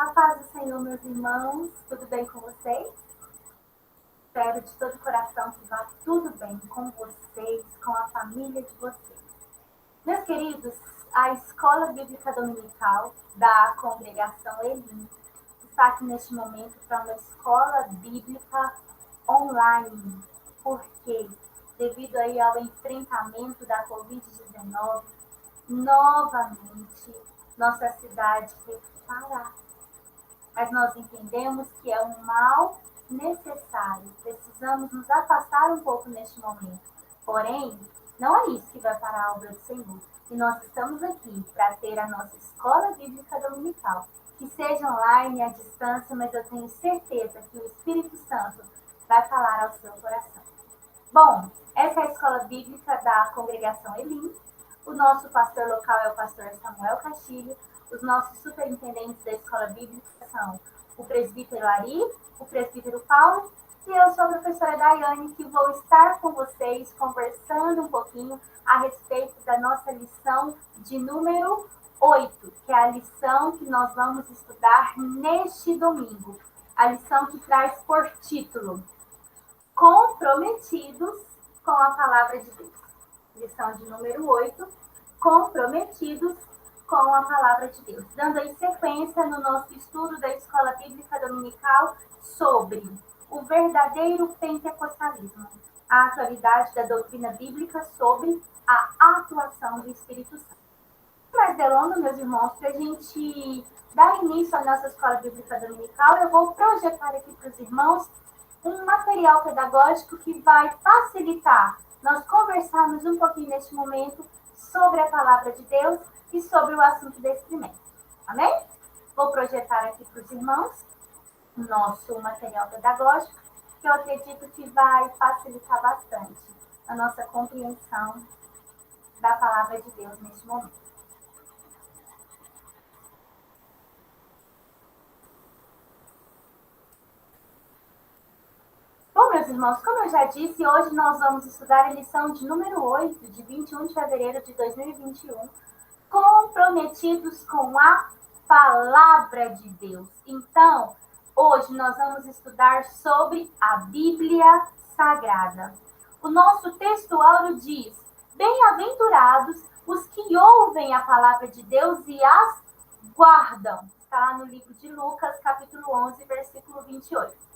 A paz do Senhor, meus irmãos, tudo bem com vocês? Espero de todo o coração que vá tudo bem com vocês, com a família de vocês. Meus queridos, a Escola Bíblica Dominical da Congregação Elim está aqui neste momento para uma escola bíblica online, porque devido aí ao enfrentamento da Covid-19, novamente nossa cidade teve que parar. Mas nós entendemos que é um mal necessário. Precisamos nos afastar um pouco neste momento. Porém, não é isso que vai parar a obra do Senhor. E nós estamos aqui para ter a nossa escola bíblica dominical, que seja online, à distância, mas eu tenho certeza que o Espírito Santo vai falar ao seu coração. Bom, essa é a escola bíblica da Congregação Elim. O nosso pastor local é o pastor Samuel Castilho. Os nossos superintendentes da escola bíblica são o presbítero Ari, o presbítero Paulo e eu sou a professora Daiane, que vou estar com vocês conversando um pouquinho a respeito da nossa lição de número 8, que é a lição que nós vamos estudar neste domingo. A lição que traz por título Comprometidos com a Palavra de Deus. Lição de número 8, Comprometidos com a Palavra de Deus. Dando aí sequência no nosso estudo da Escola Bíblica Dominical sobre o verdadeiro pentecostalismo, a atualidade da doutrina bíblica sobre a atuação do Espírito Santo. Mais delongas, meus irmãos, para a gente dar início à nossa Escola Bíblica Dominical, eu vou projetar aqui para os irmãos um material pedagógico que vai facilitar nós conversarmos um pouquinho neste momento sobre a palavra de Deus e sobre o assunto desse trimestre. Amém? Vou projetar aqui para os irmãos o nosso material pedagógico, que eu acredito que vai facilitar bastante a nossa compreensão da palavra de Deus neste momento. Bom, meus irmãos, como eu já disse, hoje nós vamos estudar a lição de número 8, de 21 de fevereiro de 2021, comprometidos com a palavra de Deus. Então, hoje nós vamos estudar sobre a Bíblia Sagrada. O nosso texto áureo diz: bem-aventurados os que ouvem a palavra de Deus e as guardam. Está lá no livro de Lucas, capítulo 11, versículo 28.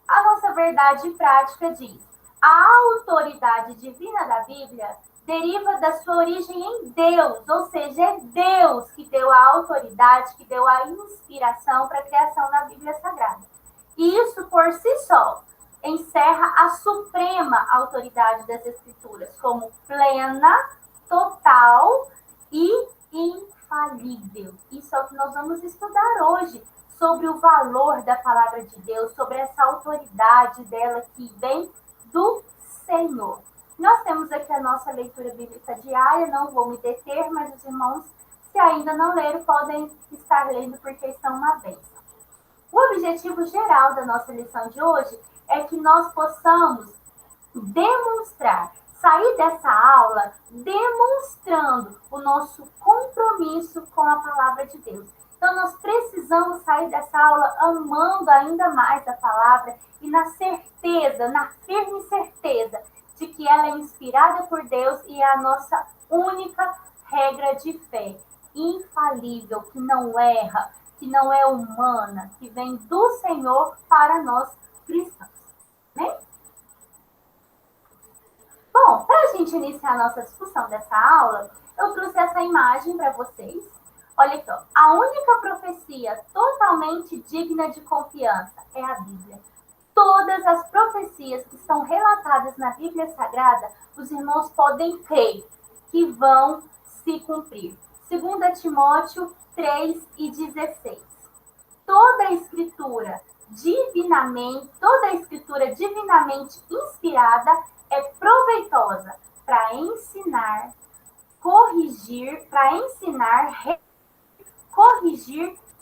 A nossa verdade prática diz: a autoridade divina da Bíblia deriva da sua origem em Deus, ou seja, é Deus que deu a autoridade, que deu a inspiração para a criação da Bíblia Sagrada. E isso, por si só, encerra a suprema autoridade das Escrituras, como plena, total e infalível. Isso é o que nós vamos estudar hoje, sobre o valor da palavra de Deus, sobre essa autoridade dela que vem do Senhor. Nós temos aqui a nossa leitura bíblica diária, não vou me deter, mas os irmãos, se ainda não leram, podem estar lendo porque estão uma bênção. O objetivo geral da nossa lição de hoje é que nós possamos demonstrar, sair dessa aula demonstrando o nosso compromisso com a palavra de Deus. Então, nós precisamos sair dessa aula amando ainda mais a palavra e na certeza, na firme certeza de que ela é inspirada por Deus e é a nossa única regra de fé, infalível, que não erra, que não é humana, que vem do Senhor para nós cristãos. Né? Bom, para a gente iniciar a nossa discussão dessa aula, eu trouxe essa imagem para vocês. Olha aqui, ó. A única profecia totalmente digna de confiança é a Bíblia. Todas as profecias que estão relatadas na Bíblia Sagrada, os irmãos podem crer que vão se cumprir. 2 Timóteo 3:16. Toda a escritura divinamente inspirada é proveitosa para ensinar, corrigir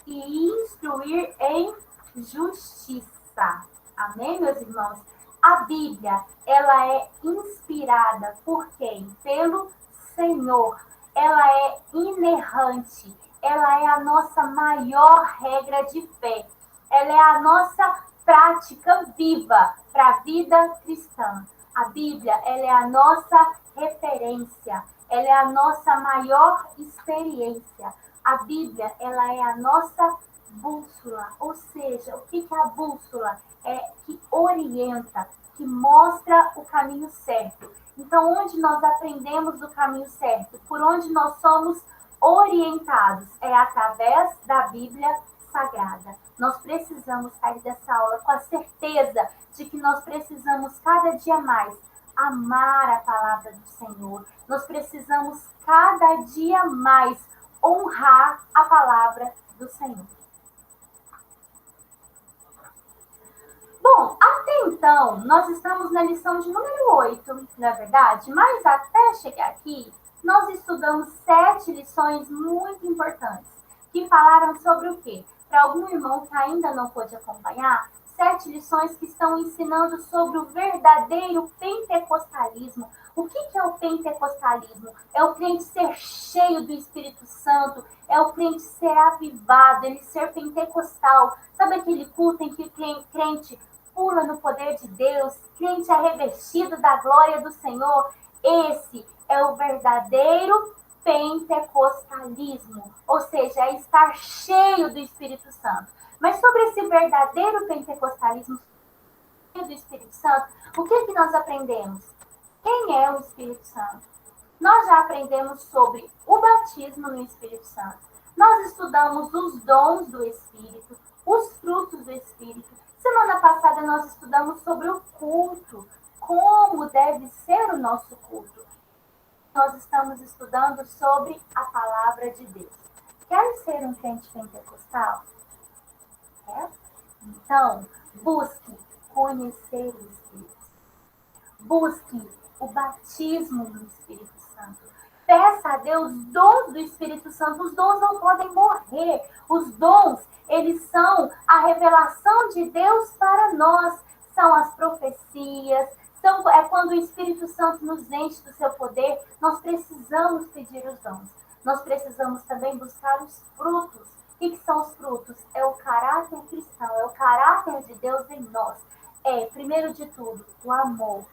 e instruir em justiça. Amém, meus irmãos? A Bíblia, ela é inspirada por quem? Pelo Senhor. Ela é inerrante. ela é a nossa maior regra de fé. Ela é a nossa prática viva para a vida cristã. A Bíblia, ela é a nossa referência. Ela é a nossa maior experiência. A Bíblia, ela é a nossa bússola. Ou seja, o que é a bússola? É que orienta, que mostra o caminho certo. Então, onde nós aprendemos o caminho certo? Por onde nós somos orientados? É através da Bíblia Sagrada. Nós precisamos sair dessa aula com a certeza de que nós precisamos cada dia mais amar a palavra do Senhor. Nós precisamos cada dia mais honrar a palavra do Senhor. Bom, até então, nós estamos na lição de número 8, não é verdade? Mas até chegar aqui, nós estudamos 7 lições muito importantes, que falaram sobre o quê? Para algum irmão que ainda não pôde acompanhar, 7 lições que estão ensinando sobre o verdadeiro pentecostalismo. O que é o pentecostalismo? É o crente ser cheio do Espírito Santo, é o crente ser avivado, ele ser pentecostal. Sabe aquele culto em que o crente pula no poder de Deus, crente é revestido da glória do Senhor? Esse é o verdadeiro pentecostalismo, ou seja, é estar cheio do Espírito Santo. Mas sobre esse verdadeiro pentecostalismo cheio do Espírito Santo, o que nós aprendemos? Quem é o Espírito Santo? Nós já aprendemos sobre o batismo no Espírito Santo. Nós estudamos os dons do Espírito, os frutos do Espírito. Semana passada nós estudamos sobre o culto, como deve ser o nosso culto. Nós estamos estudando sobre a palavra de Deus. Quer ser um crente pentecostal? É? Então, busque conhecer o Espírito. Busque o batismo do Espírito Santo. Peça a Deus dons do Espírito Santo. Os dons não podem morrer. Os dons, eles são a revelação de Deus para nós. São as profecias, é quando o Espírito Santo nos enche do seu poder. Nós precisamos pedir os dons. Nós precisamos também buscar os frutos. O que são os frutos? É o caráter cristão, é o caráter de Deus em nós. É, primeiro de tudo, o amor.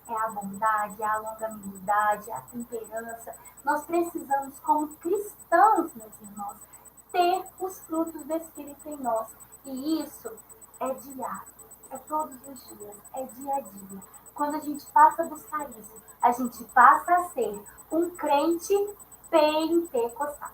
É a bondade, a longanimidade, a temperança. Nós precisamos, como cristãos, meus irmãos, ter os frutos do Espírito em nós. E isso é diário, é todos os dias, é dia a dia. Quando a gente passa a buscar isso, a gente passa a ser um crente pentecostal.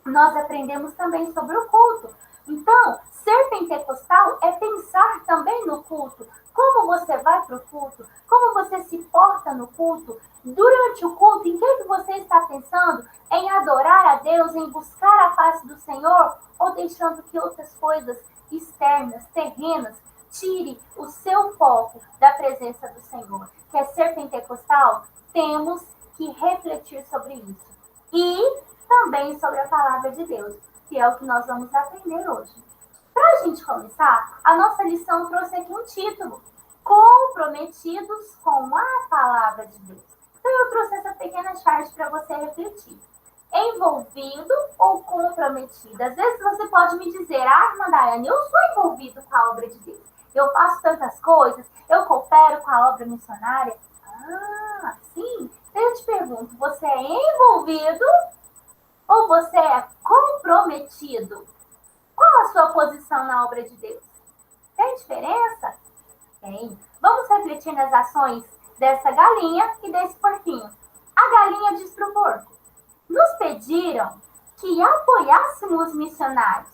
Nós aprendemos também sobre o culto. Então, ser pentecostal é pensar também no culto. Como você vai para o culto? Como você se porta no culto? Durante o culto, em que você está pensando? Em adorar a Deus, em buscar a face do Senhor? Ou deixando que outras coisas externas, terrenas, tire o seu foco da presença do Senhor? Quer ser pentecostal? Temos que refletir sobre isso. E também sobre a palavra de Deus, que é o que nós vamos aprender hoje. Para a gente começar, a nossa lição trouxe aqui um título: Comprometidos com a palavra de Deus. Então eu trouxe essa pequena charge para você refletir. Envolvido ou comprometido? Às vezes você pode me dizer: irmã Daiane, eu sou envolvido com a obra de Deus. Eu faço tantas coisas, eu coopero com a obra missionária. Ah, sim. Então eu te pergunto, você é envolvido ou você é comprometido? Qual a sua posição na obra de Deus? Tem diferença? Tem. Vamos refletir nas ações dessa galinha e desse porquinho. A galinha diz para o porco: nos pediram que apoiássemos missionários.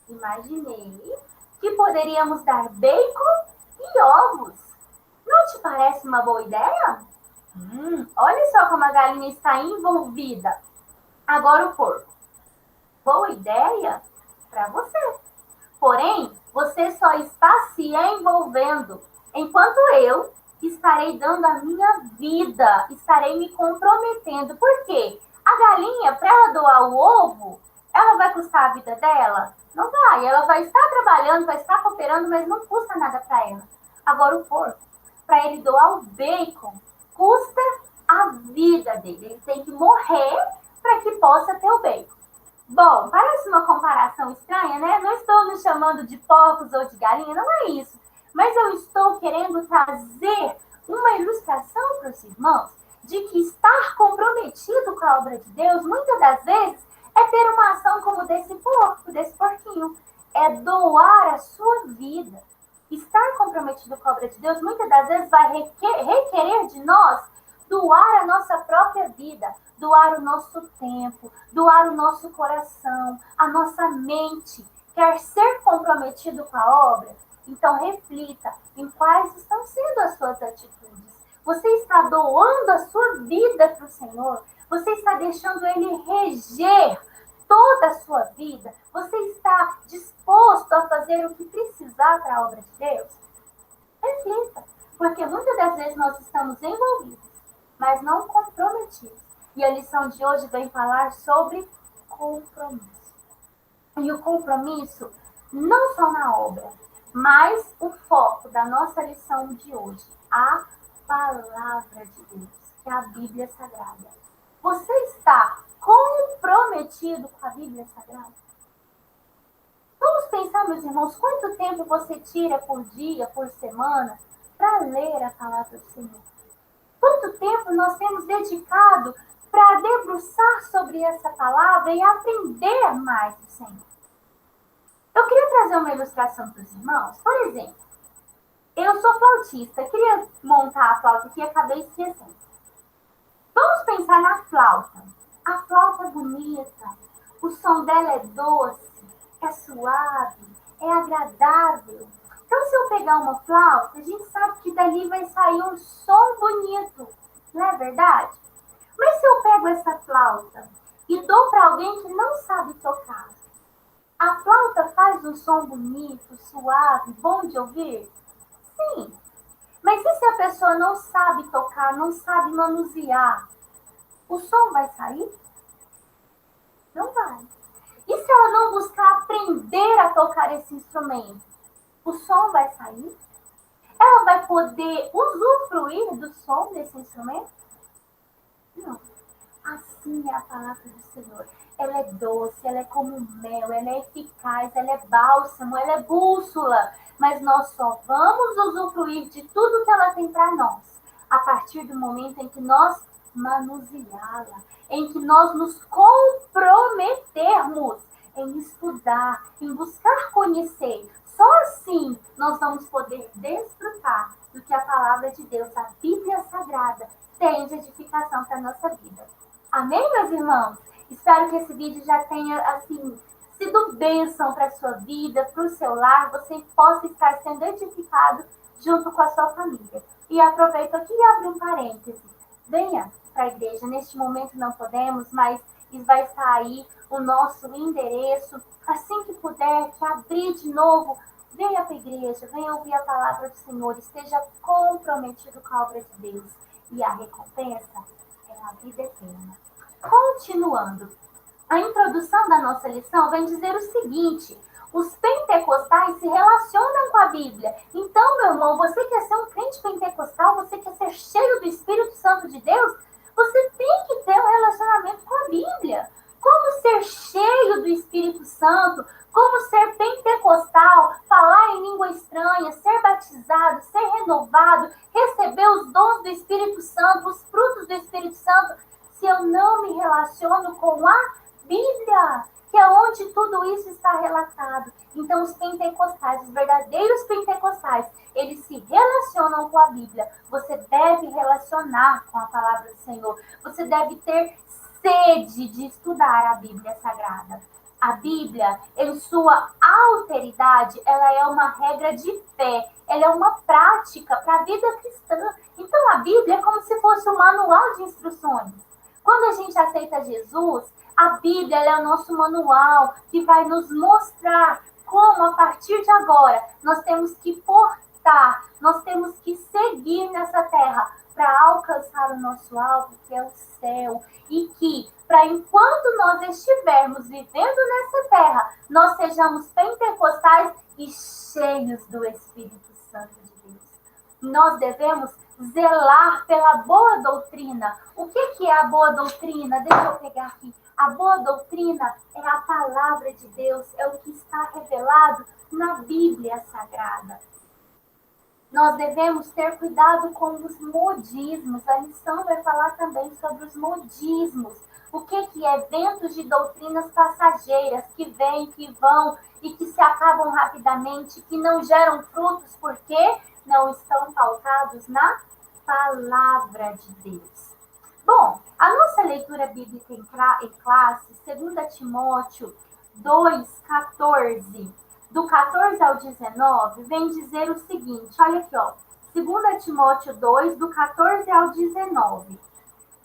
Imaginei que poderíamos dar bacon e ovos. Não te parece uma boa ideia? Olha só como a galinha está envolvida. Agora o porco: boa ideia para você. Porém, você só está se envolvendo, enquanto eu estarei dando a minha vida, estarei me comprometendo. Por quê? A galinha, para ela doar o ovo, ela vai custar a vida dela? Não vai. Ela vai estar trabalhando, vai estar cooperando, mas não custa nada para ela. Agora o porco, para ele doar o bacon, custa a vida dele. Ele tem que morrer para que possa ter o bacon. Bom, parece uma comparação estranha, né? Não estou nos chamando de porcos ou de galinha, não é isso. Mas eu estou querendo trazer uma ilustração para os irmãos de que estar comprometido com a obra de Deus, muitas das vezes, é ter uma ação como desse porco, desse porquinho. É doar a sua vida. Estar comprometido com a obra de Deus, muitas das vezes, vai requerer de nós doar a nossa própria vida, doar o nosso tempo, doar o nosso coração, a nossa mente. Quer ser comprometido com a obra? Então reflita em quais estão sendo as suas atitudes. Você está doando a sua vida para o Senhor? Você está deixando Ele reger toda a sua vida? Você está disposto a fazer o que precisar para a obra de Deus? Reflita, porque muitas das vezes nós estamos envolvidos, mas não comprometidos. E a lição de hoje vem falar sobre compromisso. E o compromisso não só na obra, mas o foco da nossa lição de hoje, a palavra de Deus, que é a Bíblia Sagrada. Você está comprometido com a Bíblia Sagrada? Vamos pensar, meus irmãos, quanto tempo você tira por dia, por semana, para ler a palavra do Senhor? Quanto tempo nós temos dedicado para debruçar sobre essa palavra e aprender mais do Senhor? Eu queria trazer uma ilustração para os irmãos. Por exemplo, eu sou flautista, queria montar a flauta aqui e acabei esquecendo. Vamos pensar na flauta. A flauta é bonita, o som dela é doce, é suave, é agradável. Então, se eu pegar uma flauta, a gente sabe que dali vai sair um som bonito, não é verdade? Mas se eu pego essa flauta e dou para alguém que não sabe tocar, a flauta faz um som bonito, suave, bom de ouvir? Sim. Mas e se a pessoa não sabe tocar, não sabe manusear? O som vai sair? Não vai. E se ela não buscar aprender a tocar esse instrumento? O som vai sair? Ela vai poder usufruir do som desse instrumento? Não. Assim é a palavra do Senhor. Ela é doce, ela é como mel, ela é eficaz, ela é bálsamo, ela é bússola. Mas nós só vamos usufruir de tudo que ela tem para nós a partir do momento em que nós manuseá-la, em que nós nos comprometermos em estudar, em buscar conhecer. Só assim nós vamos poder desfrutar do que a palavra de Deus, a Bíblia Sagrada, tem de edificação para a nossa vida. Amém, meus irmãos? Espero que esse vídeo já tenha, assim, sido bênção para a sua vida, para o seu lar, você possa estar sendo edificado junto com a sua família. E aproveito aqui e abro um parêntese. Venha para a igreja. Neste momento não podemos, mas vai estar aí o nosso endereço. Assim que puder, que abrir de novo, venha para a igreja, venha ouvir a palavra do Senhor, esteja comprometido com a obra de Deus. E a recompensa é a vida eterna. Continuando, a introdução da nossa lição vem dizer o seguinte: os pentecostais se relacionam com a Bíblia. Então, meu irmão, você quer ser um crente pentecostal, você quer ser cheio do Espírito Santo de Deus, você tem que ter um relacionamento com a Bíblia. Como ser cheio do Espírito Santo, como ser pentecostal, falar em língua estranha, ser batizado, ser renovado, receber os dons do Espírito Santo, os frutos do Espírito Santo, se eu não me relaciono com a Bíblia, que é onde tudo isso está relatado. Então, os pentecostais, os verdadeiros pentecostais, eles se relacionam com a Bíblia. Você deve relacionar com a palavra do Senhor. Você deve ter sede de estudar a Bíblia Sagrada. A Bíblia, em sua alteridade, ela é uma regra de fé. Ela é uma prática para a vida cristã. Então, a Bíblia é como se fosse um manual de instruções. Quando a gente aceita Jesus, a Bíblia é o nosso manual que vai nos mostrar como, a partir de agora, nós temos que portar, nós temos que seguir nessa terra para alcançar o nosso alvo, que é o céu. E que, para enquanto nós estivermos vivendo nessa terra, nós sejamos pentecostais e cheios do Espírito Santo de Deus. Nós devemos zelar pela boa doutrina. O que é a boa doutrina? Deixa eu pegar aqui A boa doutrina é a palavra de Deus, é o que está revelado na Bíblia Sagrada. Nós devemos ter cuidado com os modismos. A lição vai falar também sobre os modismos. O que é? Ventos de doutrinas passageiras que vêm, que vão e que se acabam rapidamente, que não geram frutos porque não estão pautados na palavra de Deus. Bom, a nossa leitura bíblica em classe, 2 Timóteo 2,14, do 14 ao 19, vem dizer o seguinte, olha aqui, ó, 2 Timóteo 2, do 14 ao 19.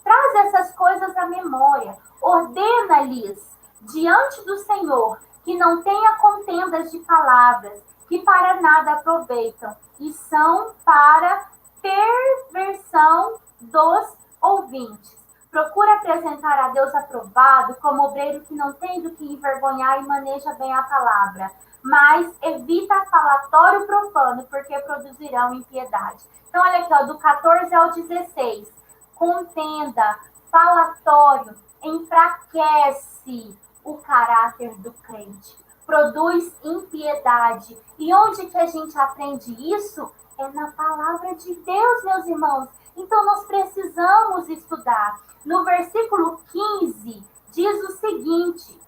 Traz essas coisas à memória, ordena-lhes diante do Senhor que não tenha contendas de palavras, que para nada aproveitam, e são para perversão dos ouvintes. Procura apresentar a Deus aprovado como obreiro que não tem do que envergonhar e maneja bem a palavra. Mas evita falatório profano, porque produzirão impiedade. Então, olha aqui, ó, do 14 ao 16. Contenda, falatório, enfraquece o caráter do crente. Produz impiedade. E onde que a gente aprende isso? É na palavra de Deus, meus irmãos. Então, nós precisamos estudar. No versículo 15, diz o seguinte: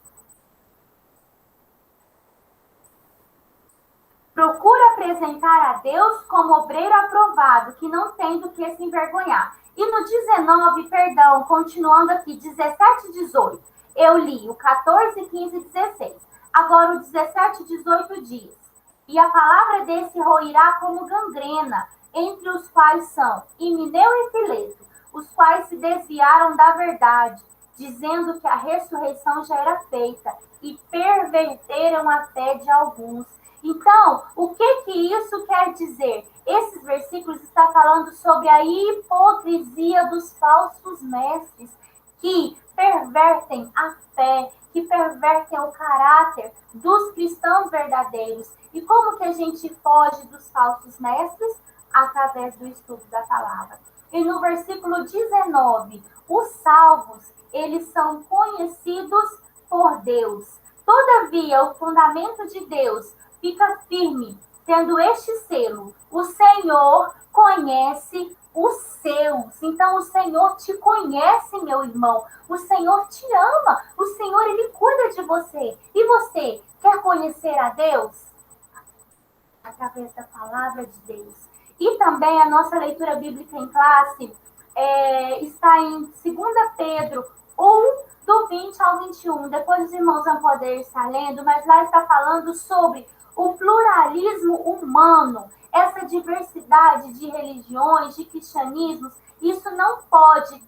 procura apresentar a Deus como obreiro aprovado, que não tem do que se envergonhar. E no 19, perdão, continuando aqui, 17 e 18, eu li o 14, 15 e 16. Agora o 17 e 18 diz: e a palavra desse roirá como gangrena, entre os quais são Himeneu e Fileto, os quais se desviaram da verdade, dizendo que a ressurreição já era feita, e perverteram a fé de alguns. Então, o que isso quer dizer? Esses versículos estão falando sobre a hipocrisia dos falsos mestres que pervertem a fé, que pervertem o caráter dos cristãos verdadeiros. E como que a gente foge dos falsos mestres? Através do estudo da palavra. E no versículo 19, os salvos, eles são conhecidos por Deus. Todavia, o fundamento de Deus fica firme, tendo este selo: o Senhor conhece os seus. Então, o Senhor te conhece, meu irmão. O Senhor te ama. O Senhor, Ele cuida de você. E você quer conhecer a Deus? Através da palavra de Deus. E também a nossa leitura bíblica em classe está em 2 Pedro 1, do 20 ao 21. Depois os irmãos vão poder estar lendo, mas lá está falando sobre o pluralismo humano, essa diversidade de religiões, de cristianismos. Isso não pode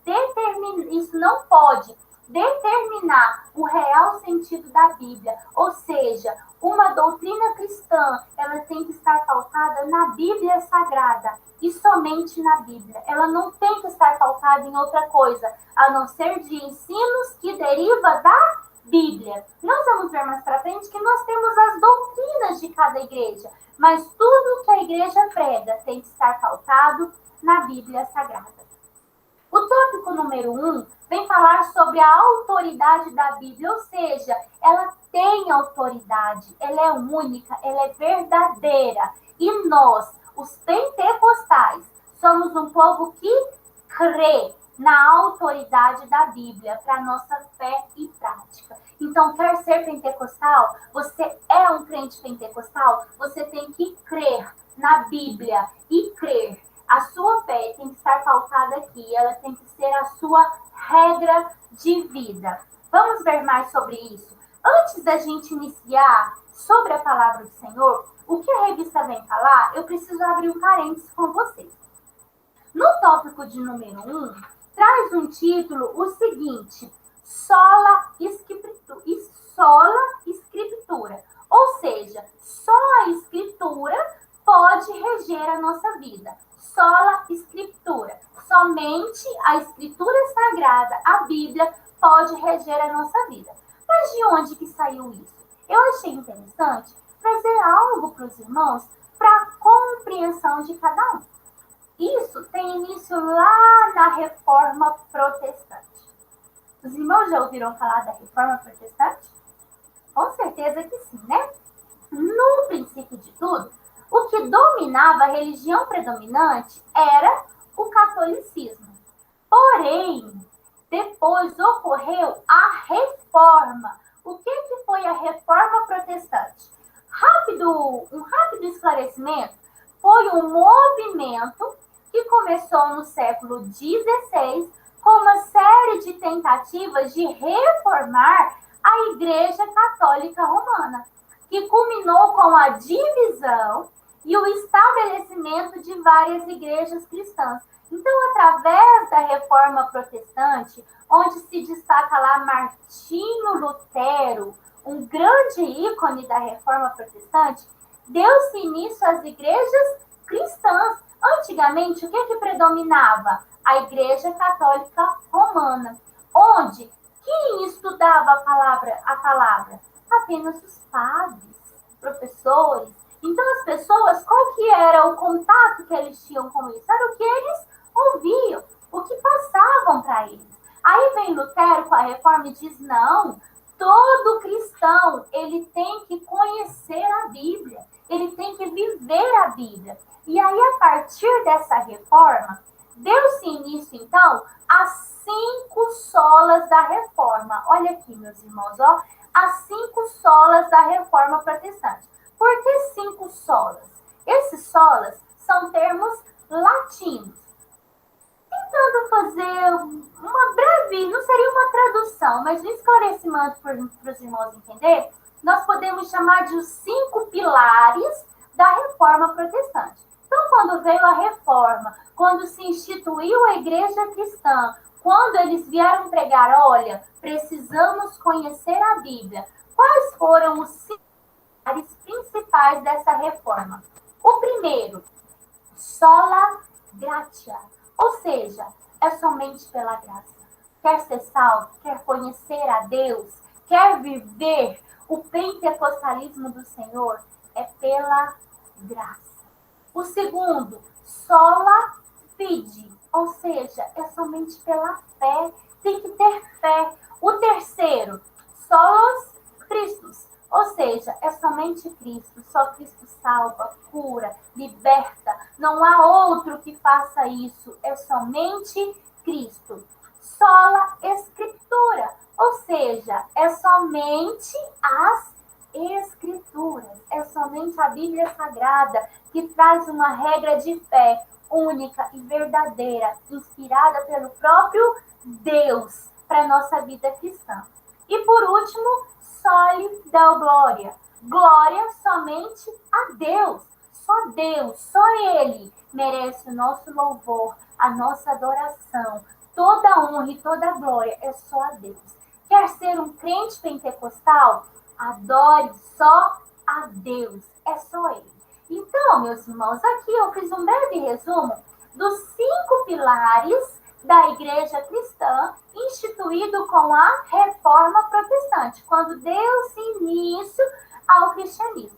determinar o real sentido da Bíblia. Ou seja, uma doutrina cristã, ela tem que estar pautada na Bíblia Sagrada e somente na Bíblia. Ela não tem que estar pautada em outra coisa, a não ser de ensinos que deriva da Bíblia. Nós vamos ver mais para frente que nós temos as doutrinas de cada igreja, mas tudo que a igreja prega tem que estar pautado na Bíblia Sagrada. O tópico número 1 vem falar sobre a autoridade da Bíblia, ou seja, ela tem autoridade, ela é única, ela é verdadeira. E nós, os pentecostais, somos um povo que crê na autoridade da Bíblia para nossa fé e prática. Então, quer ser pentecostal? Você é um crente pentecostal? Você tem que crer na Bíblia e crer. A sua fé tem que estar pautada aqui, ela tem que ser a sua regra de vida. Vamos ver mais sobre isso. Antes da gente iniciar sobre a palavra do Senhor, o que a revista vem falar, eu preciso abrir um parênteses com vocês. No tópico de número 1, traz um título o seguinte: sola escritura. Ou seja, só a escritura pode reger a nossa vida. Sola escritura. Somente a escritura sagrada, a Bíblia, pode reger a nossa vida. Mas de onde que saiu isso? Eu achei interessante trazer algo para os irmãos para a compreensão de cada um. Isso tem início lá na Reforma Protestante. Os irmãos já ouviram falar da Reforma Protestante? Com certeza que sim, né? No princípio de tudo, o que dominava a religião predominante era o catolicismo. Porém, depois ocorreu a reforma. O que foi a reforma protestante? Um rápido esclarecimento. Foi um movimento que começou no século XVI com uma série de tentativas de reformar a Igreja Católica Romana, que culminou com a divisão e o estabelecimento de várias igrejas cristãs. Então, através da Reforma Protestante, onde se destaca lá Martinho Lutero, um grande ícone da Reforma Protestante, deu-se início às igrejas cristãs. Antigamente, o que predominava? A Igreja Católica Romana, onde quem estudava a palavra? Apenas os padres, professores. Então, as pessoas, qual que era o contato que eles tinham com isso? Era o que eles ouviam, o que passavam para eles. Aí vem Lutero com a reforma e diz, não, todo cristão, ele tem que conhecer a Bíblia, ele tem que viver a Bíblia. E aí, a partir dessa reforma, deu-se início, então, às 5 solas da reforma. Olha aqui, meus irmãos, ó, as 5 solas da reforma protestante. Por que 5 solas? Esses solas são termos latinos. Tentando fazer uma breve, não seria uma tradução, mas um esclarecimento para os irmãos entender, nós podemos chamar de os 5 pilares da reforma protestante. Então, quando veio a reforma, quando se instituiu a igreja cristã, quando eles vieram pregar, olha, precisamos conhecer a Bíblia, quais foram os 5 pilares principais dessa reforma? O primeiro, sola gratia, ou seja, é somente pela graça. Quer ser salvo, quer conhecer a Deus, quer viver o pentecostalismo do Senhor, é pela graça. O segundo, sola fide, ou seja, é somente pela fé, tem que ter fé. O terceiro, solos Christus, ou seja, é somente Cristo, só Cristo salva, cura, liberta, não há outro que faça isso, é somente Cristo. Sola Escritura, ou seja, é somente as Escrituras, é somente a Bíblia Sagrada que traz uma regra de fé única e verdadeira, inspirada pelo próprio Deus para a nossa vida cristã. E por último, soli deu glória. Glória somente a Deus. Só Deus, só Ele merece o nosso louvor, a nossa adoração. Toda a honra e toda a glória é só a Deus. Quer ser um crente pentecostal? Adore só a Deus. É só Ele. Então, meus irmãos, aqui eu fiz um breve resumo dos 5 pilares da igreja cristã, instituído com a reforma protestante, quando deu-se início ao cristianismo.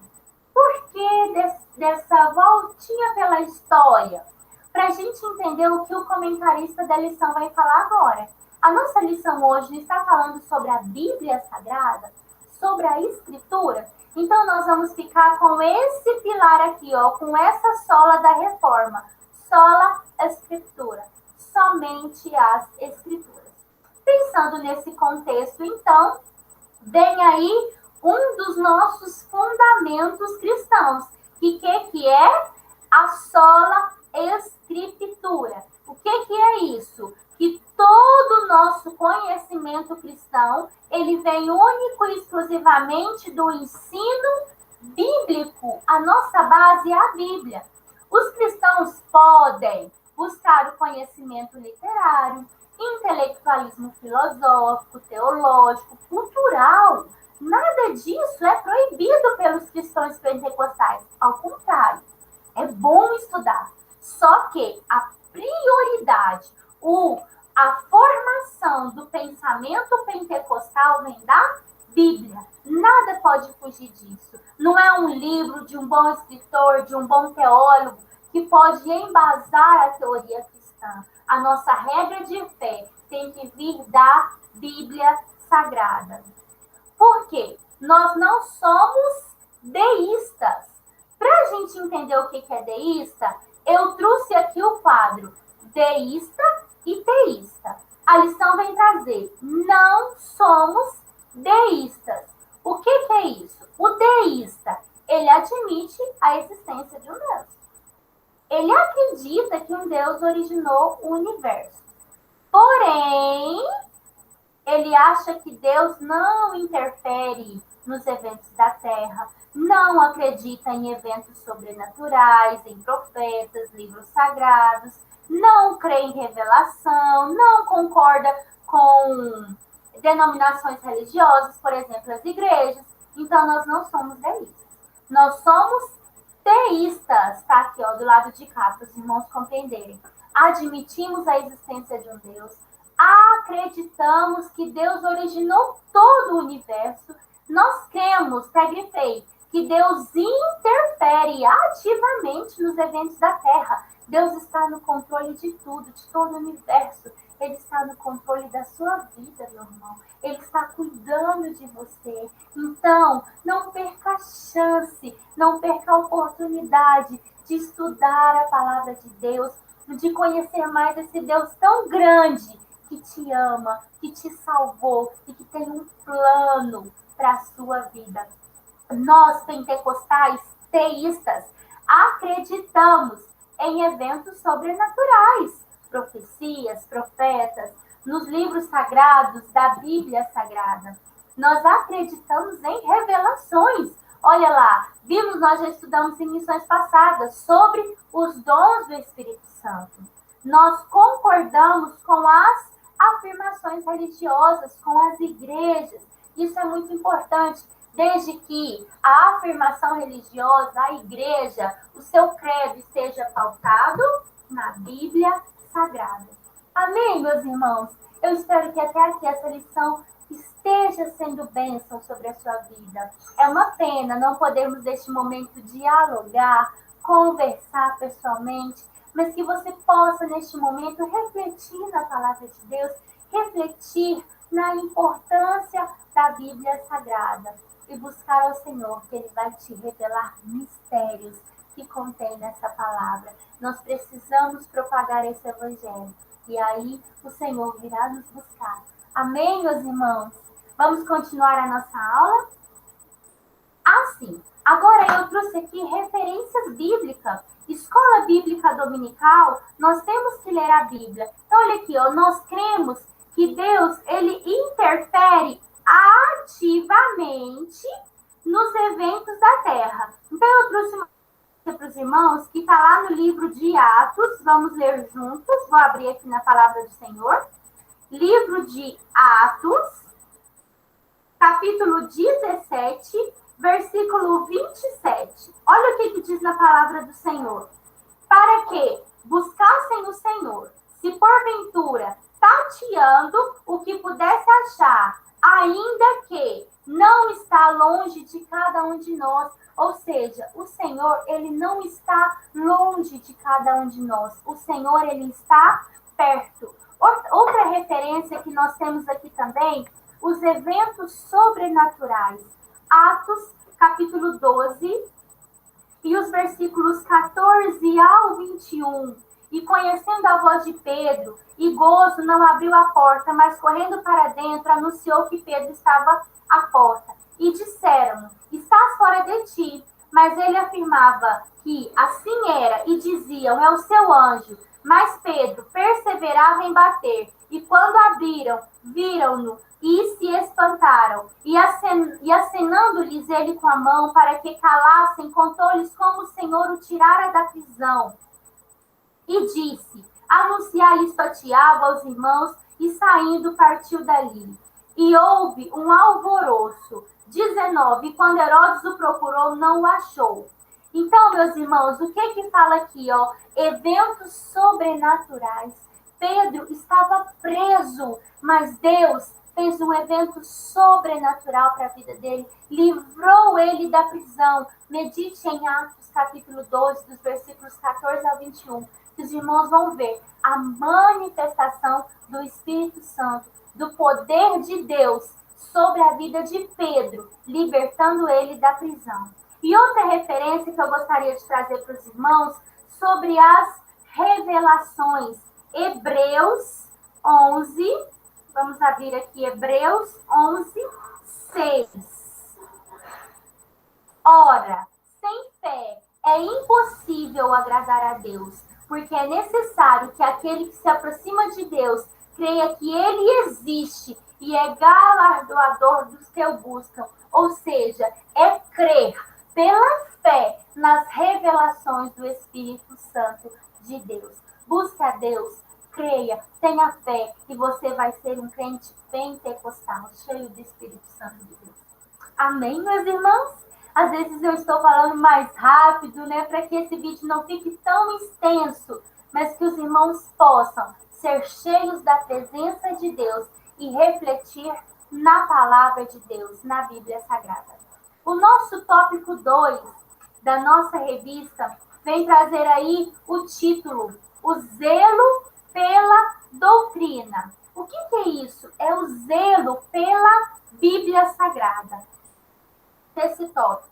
Por que dessa voltinha pela história? Para a gente entender o que o comentarista da lição vai falar agora. A nossa lição hoje está falando sobre a Bíblia Sagrada, sobre a Escritura. Então, nós vamos ficar com esse pilar aqui, ó, com essa sola da reforma. Sola Escritura. Somente as Escrituras. Pensando nesse contexto, então, vem aí um dos nossos fundamentos cristãos. Que é? A sola Escritura. O que é isso? Que todo o nosso conhecimento cristão, ele vem único e exclusivamente do ensino bíblico. A nossa base é a Bíblia. Os cristãos podem buscar o conhecimento literário, intelectualismo filosófico, teológico, cultural. Nada disso é proibido pelos cristãos pentecostais. Ao contrário, é bom estudar. Só que a prioridade, a formação do pensamento pentecostal vem da Bíblia. Nada pode fugir disso. Não é um livro de um bom escritor, de um bom teólogo, que pode embasar a teoria cristã. A nossa regra de fé tem que vir da Bíblia Sagrada. Por quê? Nós não somos deístas. Para a gente entender o que é deísta, eu trouxe aqui o quadro deísta e teísta. A lição vem trazer, não somos deístas. O que é isso? O deísta, ele admite a existência de um Deus. Ele acredita que um Deus originou o universo. Porém, ele acha que Deus não interfere nos eventos da Terra, não acredita em eventos sobrenaturais, em profetas, livros sagrados, não crê em revelação, não concorda com denominações religiosas, por exemplo, as igrejas. Então, nós não somos deístas. Nós somos teístas, está aqui, ó, do lado de cá, para os irmãos compreenderem. Admitimos a existência de um Deus, acreditamos que Deus originou todo o universo, nós cremos, grifei, que Deus interfere ativamente nos eventos da Terra. Deus está no controle de tudo, de todo o universo. Ele está no controle da sua vida, meu irmão. Ele está cuidando de você. Então, não perca a chance, não perca a oportunidade de estudar a palavra de Deus, de conhecer mais esse Deus tão grande que te ama, que te salvou e que tem um plano para a sua vida. Nós, pentecostais, teístas, acreditamos em eventos sobrenaturais, profecias, profetas, nos livros sagrados da Bíblia Sagrada. Nós acreditamos em revelações. Olha lá, nós já estudamos em missões passadas sobre os dons do Espírito Santo. Nós concordamos com as afirmações religiosas, com as igrejas. Isso é muito importante, desde que a afirmação religiosa, a igreja, o seu credo esteja pautado na Bíblia Sagrada. Amém, meus irmãos? Eu espero que até aqui essa lição esteja sendo bênção sobre a sua vida. É uma pena não podermos, neste momento, dialogar, conversar pessoalmente, mas que você possa, neste momento, refletir na palavra de Deus, refletir na importância da Bíblia Sagrada e buscar ao Senhor, que Ele vai te revelar mistérios que contém nessa palavra. Nós precisamos propagar esse evangelho e aí o Senhor virá nos buscar. Amém, meus irmãos? Vamos continuar a nossa aula? Assim, agora eu trouxe aqui referências bíblicas. Escola Bíblica Dominical, nós temos que ler a Bíblia. Então, olha aqui, ó, nós cremos que Deus, ele interfere ativamente nos eventos da Terra. Então, eu trouxe para os irmãos que está lá no livro de Atos. Vamos ler juntos. Vou abrir aqui na palavra do Senhor. Livro de Atos, capítulo 17, versículo 27. Olha o que diz na palavra do Senhor. Para que buscassem o Senhor, se porventura tateando o que pudesse achar, ainda que não está longe de cada um de nós. Ou seja, o Senhor, ele não está longe de cada um de nós. O Senhor, ele está perto. Outra referência que nós temos aqui também, os eventos sobrenaturais. Atos, capítulo 12, e os versículos 14 ao 21. E conhecendo a voz de Pedro, e gozo não abriu a porta, mas correndo para dentro, anunciou que Pedro estava à porta. E disseram: estás fora de ti. Mas ele afirmava que assim era, e diziam: é o seu anjo. Mas Pedro perseverava em bater, e quando abriram, viram-no e se espantaram. E acenando-lhes ele com a mão para que calassem, contou-lhes como o Senhor o tirara da prisão. E disse: anunciai isto a Tiago, aos irmãos, e saindo partiu dali. E houve um alvoroço. 19. E quando Herodes o procurou, não o achou. Então, meus irmãos, o que fala aqui, ó? Eventos sobrenaturais. Pedro estava preso, mas Deus fez um evento sobrenatural para a vida dele, livrou ele da prisão. Medite em Atos capítulo 12, dos versículos 14 ao 21, que os irmãos vão ver a manifestação do Espírito Santo, do poder de Deus sobre a vida de Pedro, libertando ele da prisão. E outra referência que eu gostaria de trazer para os irmãos sobre as revelações. Hebreus 11, vamos abrir aqui Hebreus 11, 6. Ora, sem fé é impossível agradar a Deus, porque é necessário que aquele que se aproxima de Deus creia que ele existe e é galardoador dos que o buscam. Ou seja, é crer pela fé nas revelações do Espírito Santo de Deus. Busque a Deus, creia, tenha fé e você vai ser um crente pentecostal, cheio do Espírito Santo de Deus. Amém, meus irmãos? Às vezes eu estou falando mais rápido, né, para que esse vídeo não fique tão extenso, mas que os irmãos possam ser cheios da presença de Deus e refletir na palavra de Deus, na Bíblia Sagrada. O nosso tópico 2 da nossa revista vem trazer aí o título, o zelo pela doutrina. O que é isso? É o zelo pela Bíblia Sagrada. Esse tópico.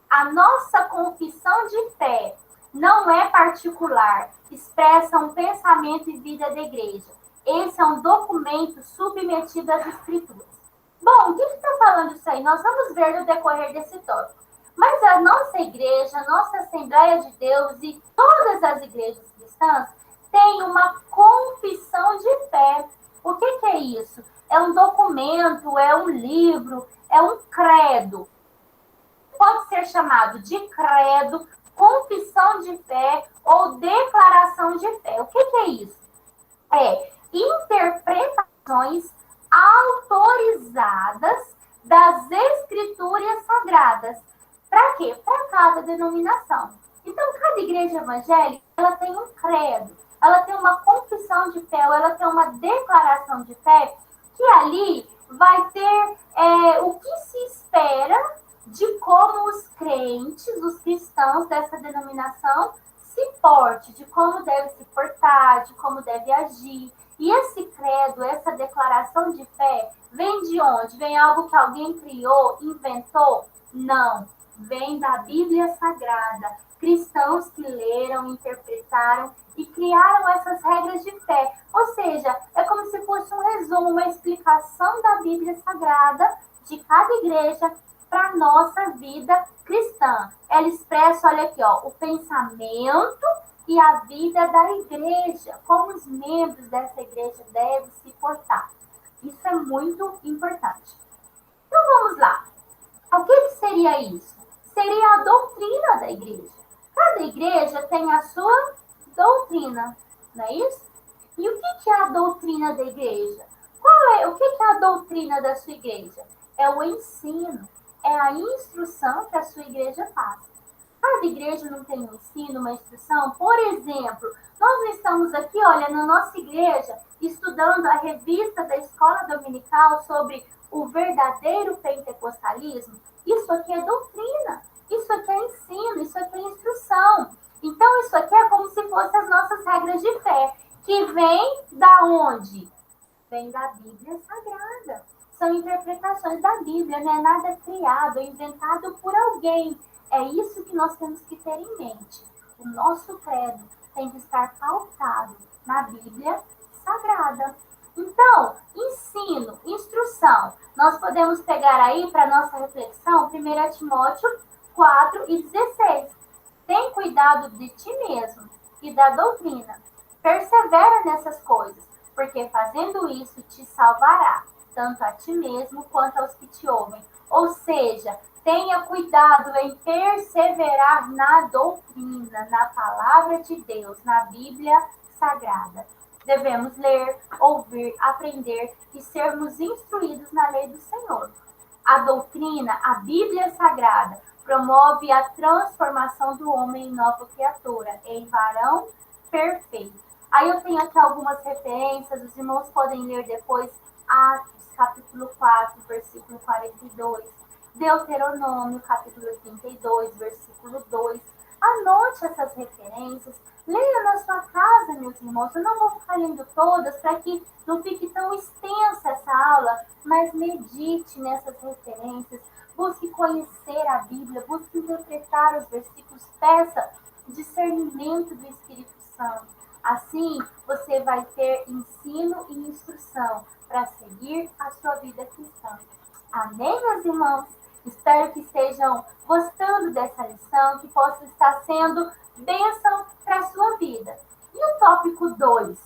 A nossa confissão de fé não é particular, expressa um pensamento e vida da igreja. Esse é um documento submetido às escrituras. Bom, o que está falando isso aí? Nós vamos ver no decorrer desse tópico. Mas a nossa igreja, a nossa Assembleia de Deus e todas as igrejas cristãs têm uma confissão de fé. O que é isso? É um documento, é um livro, é um credo. Pode ser chamado de credo, confissão de fé ou declaração de fé. O que é isso? É interpretações autorizadas das escrituras sagradas. Para quê? Para cada denominação. Então, cada igreja evangélica, ela tem um credo, ela tem uma confissão de fé, ou ela tem uma declaração de fé, que ali vai ter o que se espera de como os crentes, os cristãos dessa denominação se porte, de como deve se portar, de como deve agir. E esse credo, essa declaração de fé, vem de onde? Vem algo que alguém criou, inventou? Não. Vem da Bíblia Sagrada. Cristãos que leram, interpretaram e criaram essas regras de fé. Ou seja, é como se fosse um resumo, uma explicação da Bíblia Sagrada de cada igreja para a nossa vida cristã. Ela expressa, olha aqui, ó, o pensamento e a vida da igreja, como os membros dessa igreja devem se portar. Isso é muito importante. Então vamos lá. O que seria isso? Seria a doutrina da igreja. Cada igreja tem a sua doutrina, não é isso? E o que é a doutrina da igreja? O que é a doutrina da sua igreja? É o ensino, é a instrução que a sua igreja passa. Cada igreja não tem um ensino, uma instrução. Por exemplo, nós estamos aqui, olha, na nossa igreja, estudando a revista da Escola Dominical sobre o verdadeiro pentecostalismo. Isso aqui é doutrina, isso aqui é ensino, isso aqui é instrução. Então, isso aqui é como se fossem as nossas regras de fé, que vem da onde? Vem da Bíblia Sagrada. São interpretações da Bíblia, não é nada criado, inventado por alguém. É isso que nós temos que ter em mente. O nosso credo tem que estar pautado na Bíblia Sagrada. Então, ensino, instrução. Nós podemos pegar aí para nossa reflexão 1 Timóteo 4:16. Tem cuidado de ti mesmo e da doutrina. Persevera nessas coisas, porque fazendo isso te salvará, tanto a ti mesmo quanto aos que te ouvem. Ou seja, tenha cuidado em perseverar na doutrina, na palavra de Deus, na Bíblia Sagrada. Devemos ler, ouvir, aprender e sermos instruídos na lei do Senhor. A doutrina, a Bíblia Sagrada, promove a transformação do homem em nova criatura, em varão perfeito. Aí eu tenho aqui algumas referências, os irmãos podem ler depois Atos, capítulo 4, versículo 42. Deuteronômio, capítulo 32, versículo 2. Anote essas referências. Leia na sua casa, meus irmãos. Eu não vou ficar lendo todas para que não fique tão extensa essa aula, mas medite nessas referências. Busque conhecer a Bíblia, busque interpretar os versículos, peça discernimento do Espírito Santo. Assim, você vai ter ensino e instrução para seguir a sua vida cristã. Amém, meus irmãos? Espero que estejam gostando dessa lição, que possa estar sendo bênção para a sua vida. E o tópico 2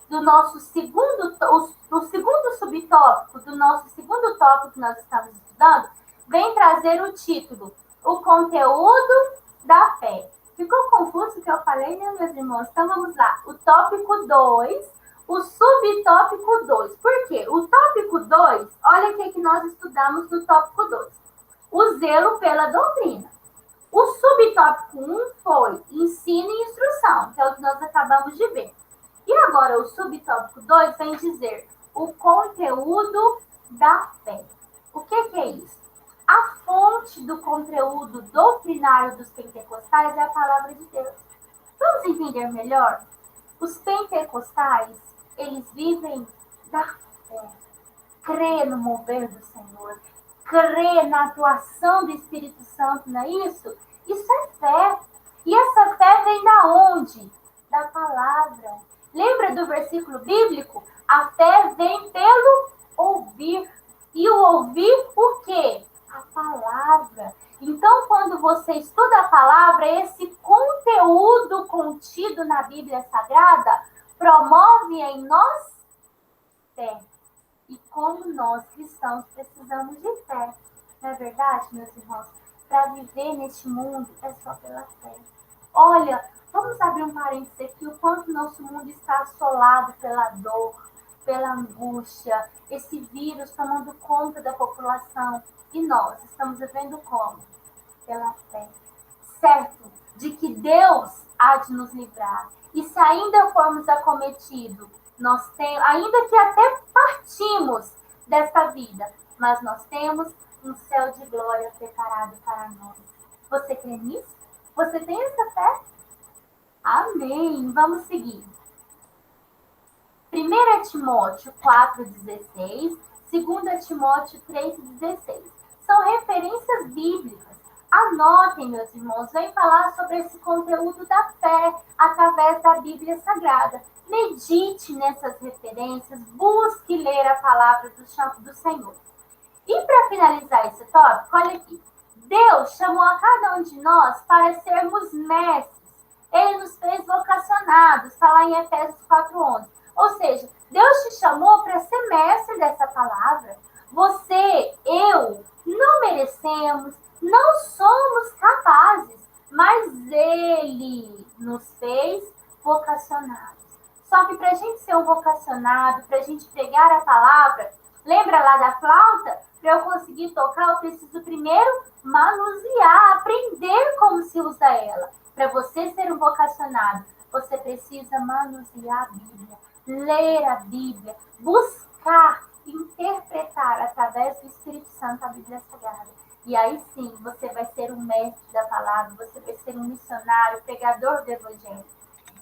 do nosso o segundo subtópico do nosso segundo tópico que nós estamos estudando, vem trazer o título, o conteúdo da fé. Ficou confuso o que eu falei, né, meus irmãos? Então vamos lá. O tópico 2, o subtópico 2. Por quê? O tópico 2, olha o que nós estudamos no tópico 2. O zelo pela doutrina. O subtópico 1 foi ensino e instrução, que é o que nós acabamos de ver. E agora o subtópico 2 vem dizer o conteúdo da fé. O que é isso? A fonte do conteúdo doutrinário dos pentecostais é a palavra de Deus. Vamos entender melhor? Os pentecostais, eles vivem da fé. Crê no mover do Senhor. Crê na atuação do Espírito Santo, não é isso? Isso é fé. E essa fé vem da onde? Da palavra. Lembra do versículo bíblico? A fé vem pelo ouvir. E o ouvir o quê? A palavra. Então, quando você estuda a palavra, esse conteúdo contido na Bíblia Sagrada promove em nós fé. E como nós, cristãos, precisamos de fé. Não é verdade, meus irmãos? Para viver neste mundo é só pela fé. Olha, vamos abrir um parênteses aqui, o quanto nosso mundo está assolado pela dor, pela angústia, esse vírus tomando conta da população. E nós estamos vivendo como? Pela fé. Certo de que Deus há de nos livrar. E se ainda formos acometidos, nós temos, ainda que até partimos desta vida, mas nós temos um céu de glória preparado para nós. Você crê nisso? Você tem essa fé? Amém. Vamos seguir. 1 Timóteo 4,16, 2 Timóteo 3,16. São referências bíblicas. Anotem, meus irmãos, vem falar sobre esse conteúdo da fé através da Bíblia Sagrada. Medite nessas referências, busque ler a palavra do Senhor. E para finalizar esse tópico, olha aqui. Deus chamou a cada um de nós para sermos mestres. Ele nos fez vocacionados, está lá em Efésios 4:11. Ou seja, Deus te chamou para ser mestre dessa palavra. Você, eu, não merecemos, não somos capazes, mas Ele nos fez vocacionados. Só que para a gente ser um vocacionado, para a gente pregar a palavra, lembra lá da flauta? Para eu conseguir tocar, eu preciso primeiro manusear, aprender como se usa ela. Para você ser um vocacionado, você precisa manusear a Bíblia, ler a Bíblia, buscar, interpretar através do Espírito Santo a Bíblia Sagrada. E aí sim, você vai ser um mestre da palavra, você vai ser um missionário, pregador do Evangelho.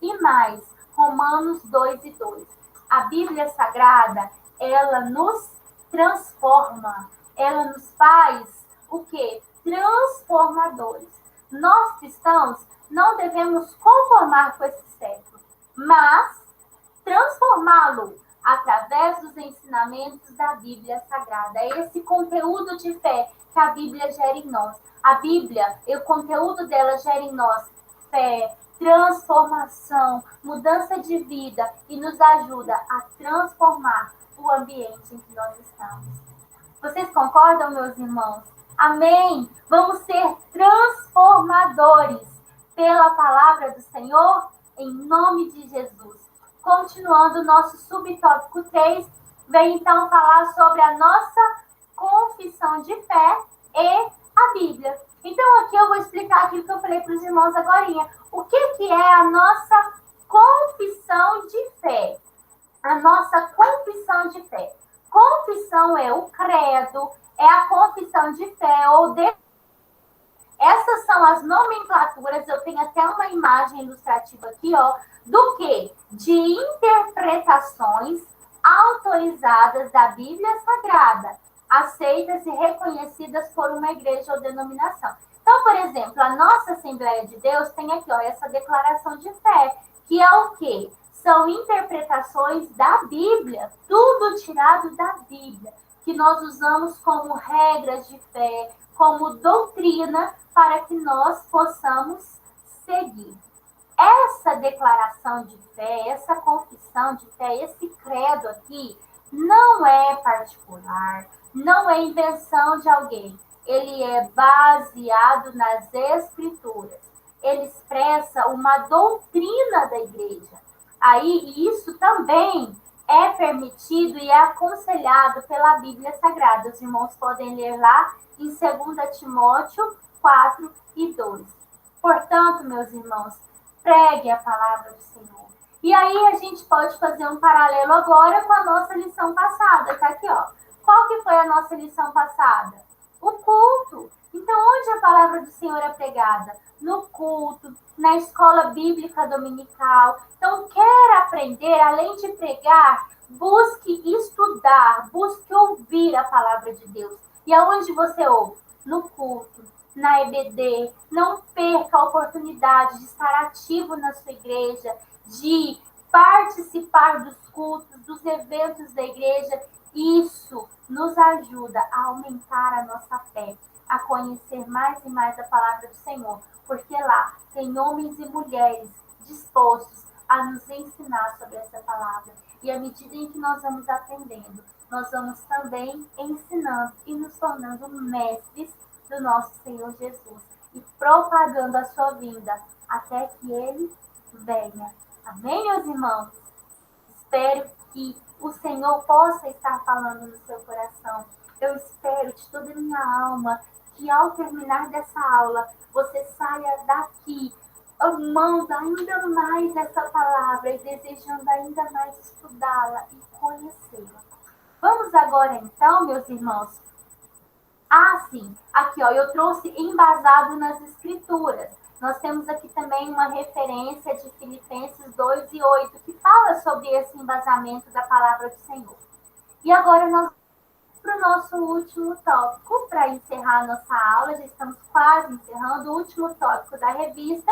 E mais, Romanos 2:2. A Bíblia Sagrada, ela nos transforma, ela nos faz o quê? Transformadores. Nós cristãos não devemos conformar com esse século, mas transformá-lo através dos ensinamentos da Bíblia Sagrada. É esse conteúdo de fé que a Bíblia gera em nós. A Bíblia, o conteúdo dela gera em nós fé, transformação, mudança de vida e nos ajuda a transformar o ambiente em que nós estamos. Vocês concordam, meus irmãos? Amém? Vamos ser transformadores pela palavra do Senhor, em nome de Jesus. Continuando o nosso subtópico 3, vem então falar sobre a nossa confissão de fé e a Bíblia. Então aqui eu vou explicar aquilo que eu falei para os irmãos agora. O que é a nossa confissão de fé? a nossa confissão de fé. Confissão é o credo, é a confissão de fé ou de... Essas são as nomenclaturas, eu tenho até uma imagem ilustrativa aqui, ó, do que? De interpretações autorizadas da Bíblia Sagrada, aceitas e reconhecidas por uma igreja ou denominação. Então, por exemplo, a nossa Assembleia de Deus tem aqui, ó, essa declaração de fé, que é o quê? São interpretações da Bíblia, tudo tirado da Bíblia, que nós usamos como regras de fé, como doutrina, para que nós possamos seguir. Essa declaração de fé, essa confissão de fé, esse credo aqui, não é particular, não é invenção de alguém. Ele é baseado nas Escrituras. Ele expressa uma doutrina da igreja. Aí, isso também é permitido e é aconselhado pela Bíblia Sagrada. Os irmãos podem ler lá em 2 Timóteo 4 e 2. Portanto, meus irmãos, pregue a palavra do Senhor. E aí a gente pode fazer um paralelo agora com a nossa lição passada. Tá aqui, ó. Qual que foi a nossa lição passada? O culto. Então, onde a palavra do Senhor é pregada? No culto, na escola bíblica dominical. Então, quer aprender, além de pregar, busque estudar, busque ouvir a palavra de Deus. E aonde você ouve? No culto, na EBD. Não perca a oportunidade de estar ativo na sua igreja, de participar dos cultos, dos eventos da igreja. Isso nos ajuda a aumentar a nossa fé, a conhecer mais e mais a palavra do Senhor, porque lá tem homens e mulheres dispostos a nos ensinar sobre essa palavra. E à medida em que nós vamos aprendendo, nós vamos também ensinando e nos tornando mestres do nosso Senhor Jesus e propagando a sua vinda até que ele venha. Amém, meus irmãos? Espero que o Senhor possa estar falando no seu coração. Eu espero de toda a minha alma que ao terminar dessa aula, você saia daqui amando ainda mais essa palavra e desejando ainda mais estudá-la e conhecê-la. Vamos agora então, meus irmãos. Sim, aqui ó, eu trouxe embasado nas escrituras. Nós temos aqui também uma referência de Filipenses 2 e 8, que fala sobre esse embasamento da palavra do Senhor. E agora nós vamos para o nosso último tópico, para encerrar a nossa aula, já estamos quase encerrando o último tópico da revista,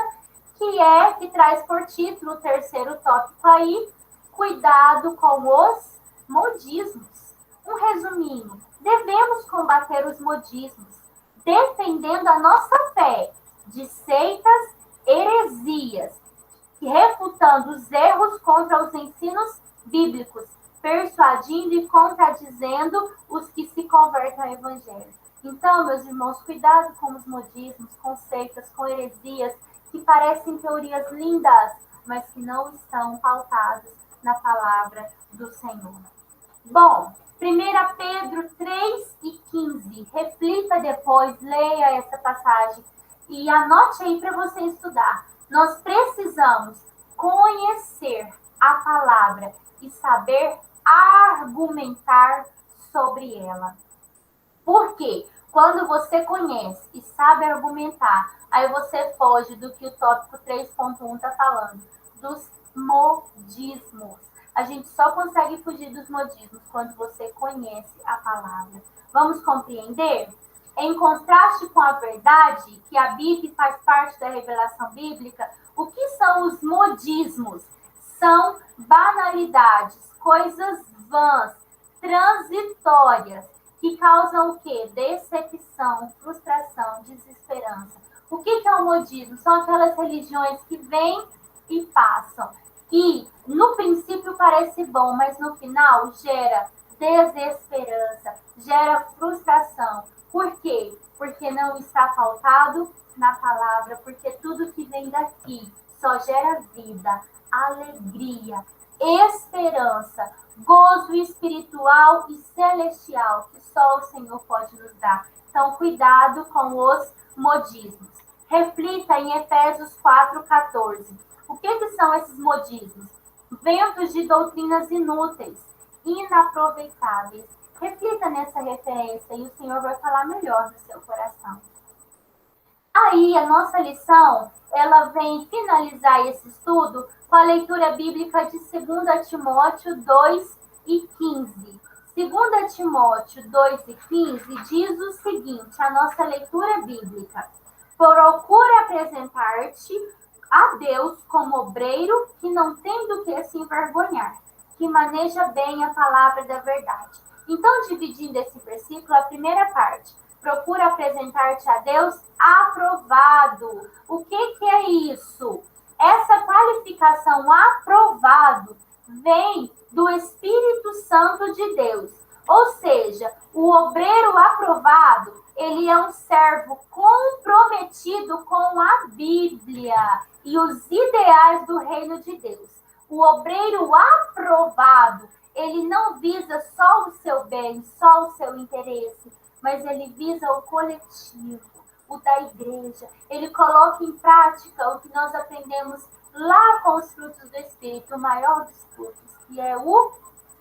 que traz por título o terceiro tópico aí, cuidado com os modismos. Um resuminho, devemos combater os modismos, defendendo a nossa fé de seitas, heresias, refutando os erros contra os ensinos bíblicos, persuadindo e contradizendo os que se convertem ao evangelho. Então, meus irmãos, cuidado com os modismos, com seitas, com heresias, que parecem teorias lindas, mas que não estão pautadas na palavra do Senhor. Bom, 1 Pedro 3 e 15. Reflita depois, leia essa passagem e anote aí para você estudar. Nós precisamos conhecer a palavra e saber argumentar sobre ela. Por quê? Quando você conhece e sabe argumentar, aí você foge do que o tópico 3.1 está falando, dos modismos. A gente só consegue fugir dos modismos quando você conhece a palavra. Vamos compreender? Em contraste com a verdade, que habita e faz parte da revelação bíblica, o que são os modismos? São banalidades, coisas vãs, transitórias, que causam o quê? Decepção, frustração, desesperança. O que é o modismo? São aquelas religiões que vêm e passam. E no princípio parece bom, mas no final gera desesperança, gera frustração. Por quê? Porque não está pautado na palavra, porque tudo que vem daqui só gera vida, alegria, esperança, gozo espiritual e celestial que só o Senhor pode nos dar. Então, cuidado com os modismos. Reflita em Efésios 4:14. O que são esses modismos? ventos de doutrinas inúteis, inaproveitáveis. Reflita nessa referência e o Senhor vai falar melhor no seu coração. Aí, a nossa lição, ela vem finalizar esse estudo com a leitura bíblica de 2 Timóteo 2:15. 2 Timóteo 2:15 diz o seguinte, a nossa leitura bíblica. Procura apresentar-te a Deus como obreiro que não tem do que se envergonhar, que maneja bem a palavra da verdade. Então, dividindo esse versículo, a primeira parte, procura apresentar-te a Deus aprovado. O que é isso? Essa qualificação aprovado vem do Espírito Santo de Deus. Ou seja, o obreiro aprovado, ele é um servo comprometido com a Bíblia e os ideais do reino de Deus. O obreiro aprovado, ele não visa só o seu bem, só o seu interesse, mas ele visa o coletivo, o da igreja. Ele coloca em prática o que nós aprendemos lá com os frutos do Espírito, o maior dos frutos, que é o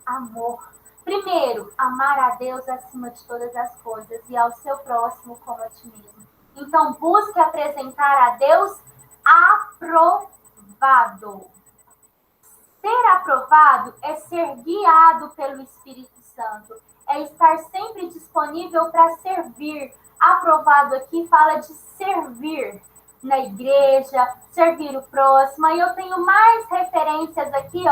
amor. Primeiro, amar a Deus acima de todas as coisas e ao seu próximo como a ti mesmo. Então, busque apresentar a Deus aprovado. Ser aprovado é ser guiado pelo Espírito Santo, é estar sempre disponível para servir. Aprovado aqui fala de servir na igreja, servir o próximo. E eu tenho mais referências aqui,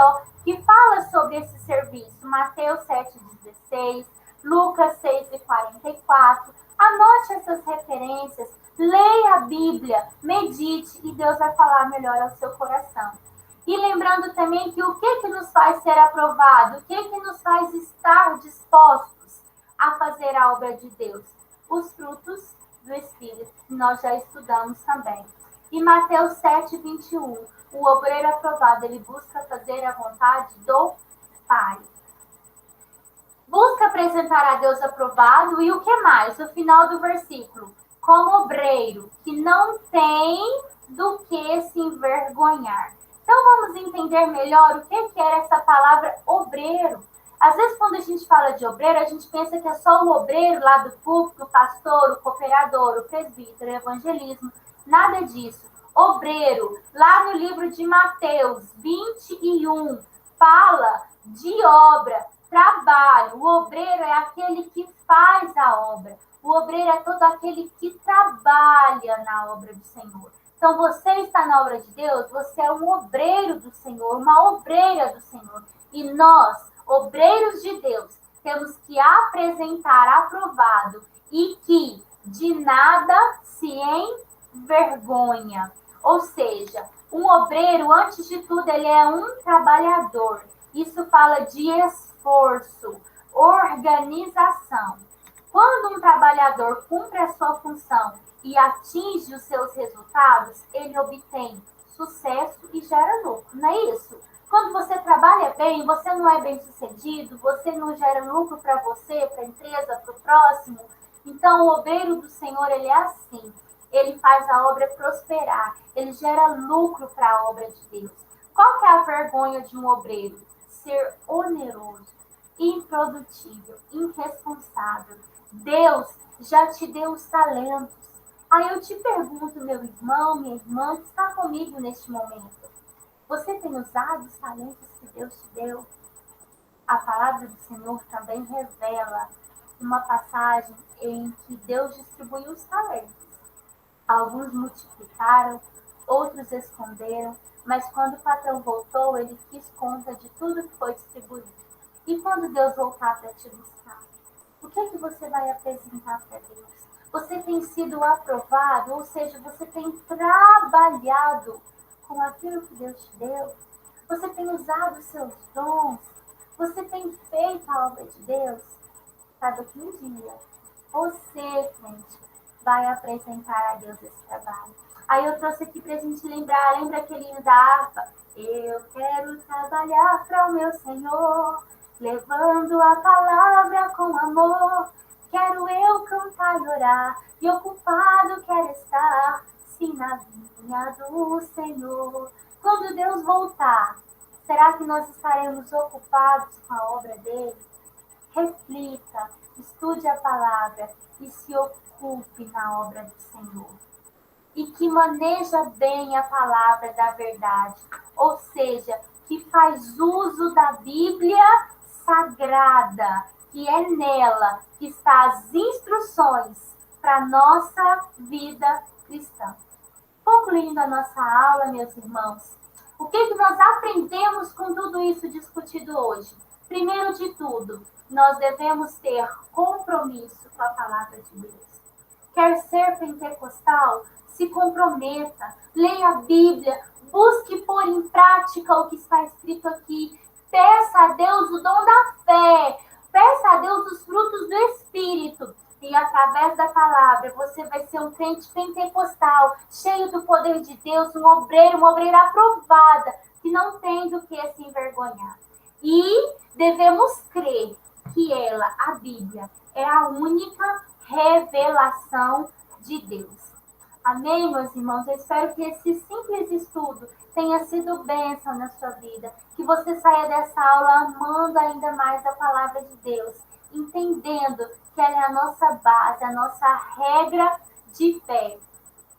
que fala sobre esse serviço. Mateus 7:16, Lucas 6:44. Anote essas referências, leia a Bíblia, medite e Deus vai falar melhor ao seu coração. E lembrando também que o que nos faz ser aprovado, o que nos faz estar dispostos a fazer a obra de Deus? Os frutos do Espírito, que nós já estudamos também. E Mateus 7:21, o obreiro aprovado, ele busca fazer a vontade do Pai. Busca apresentar a Deus aprovado e o que mais? O final do versículo. Como obreiro, que não tem do que se envergonhar. Então, vamos entender melhor o que era essa palavra obreiro. Às vezes, quando a gente fala de obreiro, a gente pensa que é só o obreiro lá do púlpito, o pastor, o cooperador, o presbítero, o evangelismo. Nada disso. Obreiro, lá no livro de Mateus 21, fala de obra, trabalho. O obreiro é aquele que faz a obra. O obreiro é todo aquele que trabalha na obra do Senhor. Então, você está na obra de Deus, você é um obreiro do Senhor, uma obreira do Senhor. E nós, obreiros de Deus, temos que apresentar aprovado e que de nada se envergonha. Ou seja, um obreiro, antes de tudo, ele é um trabalhador. Isso fala de esforço, organização. Quando um trabalhador cumpre a sua função e atinge os seus resultados, ele obtém sucesso e gera lucro, não é isso? Quando você trabalha bem, você não é bem sucedido, você não gera lucro para você, para a empresa, para o próximo. Então, o obreiro do Senhor, ele é assim. Ele faz a obra prosperar, ele gera lucro para a obra de Deus. Qual que é a vergonha de um obreiro? Ser oneroso, improdutível, irresponsável. Deus já te deu os talentos. Aí eu te pergunto, meu irmão, minha irmã, que está comigo neste momento. Você tem usado os talentos que Deus te deu? A palavra do Senhor também revela uma passagem em que Deus distribuiu os talentos. Alguns multiplicaram, outros esconderam, mas quando o patrão voltou, ele quis conta de tudo que foi distribuído. E quando Deus voltar para te buscar, o que você vai apresentar para Deus? Você tem sido aprovado, ou seja, você tem trabalhado com aquilo que Deus te deu? Você tem usado os seus dons? Você tem feito a obra de Deus? Sabe que um dia você, gente, vai apresentar a Deus esse trabalho. Aí eu trouxe aqui pra gente lembrar, lembra aquele hino da harpa? Eu quero trabalhar para o meu Senhor, levando a palavra com amor. Quero eu cantar e orar, e ocupado quero estar, sim, na vinha do Senhor. Quando Deus voltar, Será que nós estaremos ocupados com a obra dele? Reflita, estude a palavra e se ocupe na obra do Senhor. E que maneja bem a palavra da verdade, ou seja, que faz uso da Bíblia Sagrada, que é nela que está as instruções para a nossa vida cristã. Concluindo a nossa aula, meus irmãos, o que nós aprendemos com tudo isso discutido hoje? Primeiro de tudo, nós devemos ter compromisso com a palavra de Deus. Quer ser pentecostal? Se comprometa, leia a Bíblia, busque pôr em prática o que está escrito aqui. Peça a Deus o dom da fé, peça a Deus os frutos do Espírito. E através da palavra, você vai ser um crente pentecostal, cheio do poder de Deus, uma obreira aprovada, que não tem do que se envergonhar. E devemos crer que ela, a Bíblia, é a única revelação de Deus. Amém, meus irmãos? Eu espero que esse simples estudo tenha sido bênção na sua vida. Que você saia dessa aula amando ainda mais a palavra de Deus, entendendo que ela é a nossa base, a nossa regra de fé.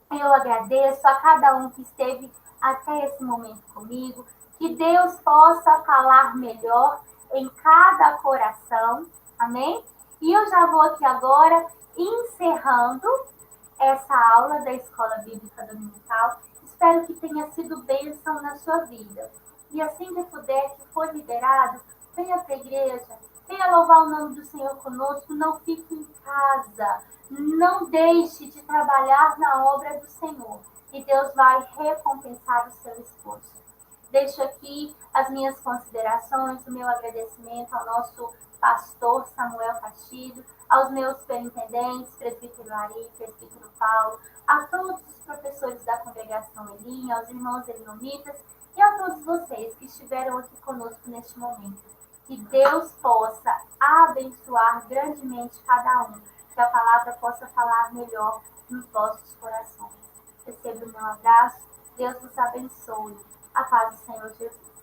Eu agradeço a cada um que esteve até esse momento comigo. Que Deus possa falar melhor em cada coração. Amém? E eu já vou aqui agora encerrando essa aula da Escola Bíblica Dominical. Espero que tenha sido bênção na sua vida. E assim que puder, que for liberado, venha para a igreja, venha louvar o nome do Senhor conosco, não fique em casa. Não deixe de trabalhar na obra do Senhor. E Deus vai recompensar o seu esforço. Deixo aqui as minhas considerações, o meu agradecimento ao nosso pastor Samuel Castilho, aos meus superintendentes, presbítero Ari, presbítero Paulo, a todos os professores da congregação Elim, aos irmãos elinomitas e a todos vocês que estiveram aqui conosco neste momento. Que Deus possa abençoar grandemente cada um, que a palavra possa falar melhor nos vossos corações. Receba o meu abraço, Deus vos abençoe. A paz do Senhor Jesus.